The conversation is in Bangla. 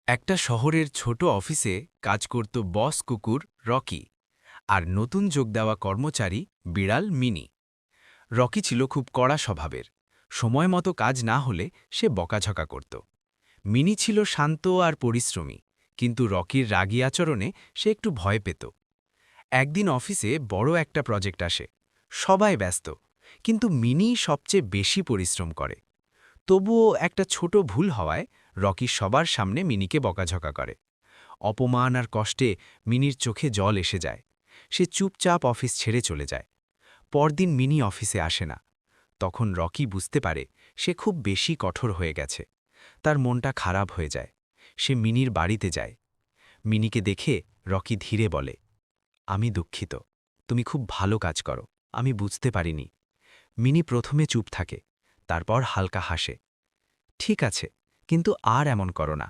একটা শহরের ছোট অফিসে কাজ করত বস কুকুর রকি আর নতুন যোগ দেওয়া কর্মচারী বিড়াল মিনি। রকি ছিল খুব কড়া স্বভাবের। সময় মতো কাজ না হলে সে বকাঝকা করত। মিনি ছিল শান্ত আর পরিশ্রমী, কিন্তু রকির রাগী আচরণে সে একটু ভয় পেত। একদিন অফিসে বড় একটা প্রজেক্ট আসে। সবাই ব্যস্ত, কিন্তু মিনি সবচেয়ে বেশি পরিশ্রম করে। তবুও একটা ছোট ভুল হওয়ায় রকি সবার সামনে মিনিকে বকাঝকা করে। অপমান আর কষ্টে মিনির চোখে জল এসে যায়। সে চুপচাপ অফিস ছেড়ে চলে যায়। পরদিন মিনি অফিসে আসে না। তখন রকি বুঝতে পারে সে খুব বেশি কঠোর হয়ে গেছে। তার মনটা খারাপ হয়ে যায়। সে মিনির বাড়িতে যায়। মিনিকে দেখে রকি ধীরে বলে, আমি দুঃখিত, তুমি খুব ভালো কাজ করো, আমি বুঝতে পারিনি। মিনি প্রথমে চুপ থাকে, তারপর হালকা হাসে। ঠিক আছে, কিন্তু আর এমন করো না।